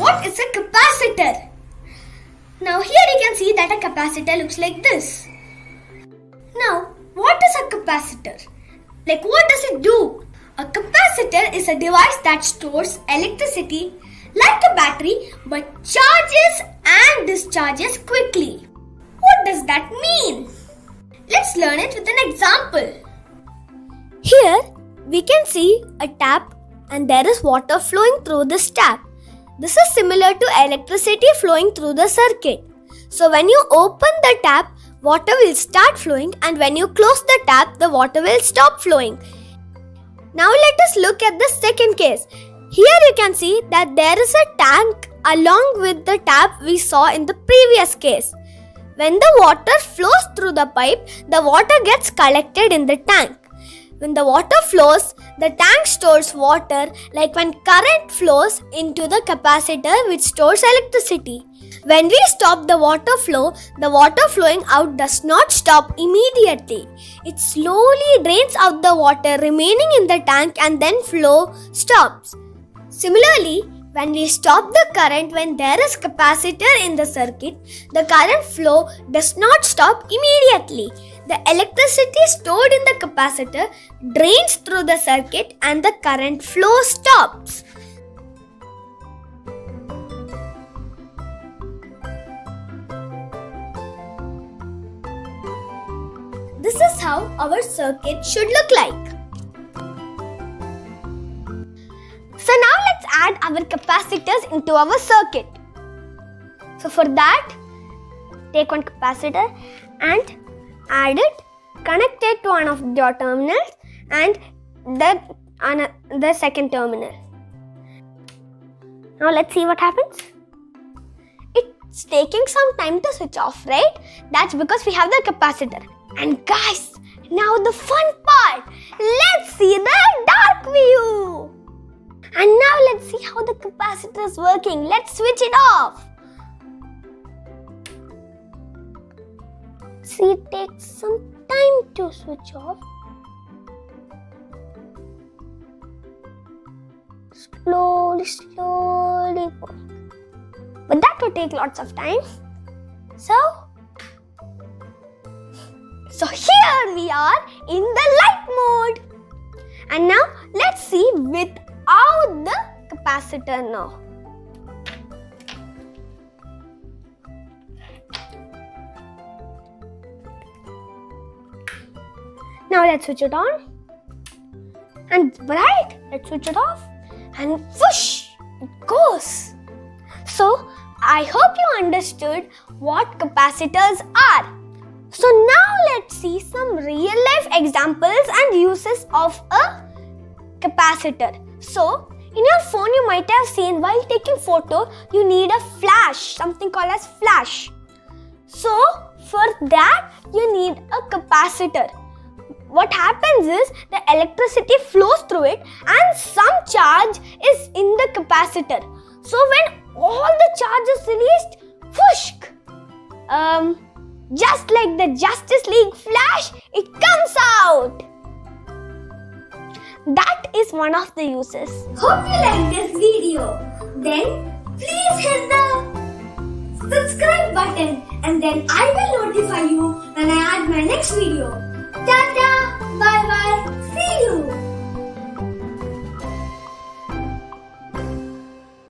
what is a capacitor? Now here you can see that a capacitor looks like this. Now, what is a capacitor? Like, what does it do? A capacitor is a device that stores electricity like a battery but charges and discharges quickly. What does that mean? Let's learn it with an example. Here we can see a tap and there is water flowing through this tap. This is similar to electricity flowing through the circuit. So when you open the tap, water will start flowing, and when you close the tap, the water will stop flowing. Now let us look at the second case. Here you can see that there is a tank along with the tap we saw in the previous case. When the water flows through the pipe, the water gets collected in the tank. When the water flows, the tank stores water, like when current flows into the capacitor which stores electricity. When we stop the water flow, the water flowing out does not stop immediately. It slowly drains out the water remaining in the tank and then flow stops. Similarly, when we stop the current when there is capacitor in the circuit, the current flow does not stop immediately. The electricity stored in the capacitor drains through the circuit and the current flow stops. This is how our circuit should look like. So now let's add our capacitors into our circuit. So for that, take one capacitor and add it, connect it to one of your terminals and the second terminal. Now let's see what happens. It's taking some time to switch off, right? That's because we have the capacitor. And guys, now the fun part. Let's see the dark view. And now let's see how the capacitor is working. Let's switch it off. See, it takes some time to switch off. Slowly going. But that would take lots of time. So here we are in the light mode. And now let's see without the capacitor now. Now let's switch it on. And it's bright. Let's switch it off. And whoosh, it goes. So I hope you understood what capacitors are. So now let's see some real life examples and uses of a capacitor. So in your phone you might have seen while taking photo you need a flash, something called as flash. So for that you need a capacitor. What happens is the electricity flows through it and some charge is in the capacitor. So when all the charge is released, whoosh, just like the Justice League flash, it comes out. That is one of the uses. Hope you like this video. Then please hit the subscribe button and then I will notify you when I add my next video.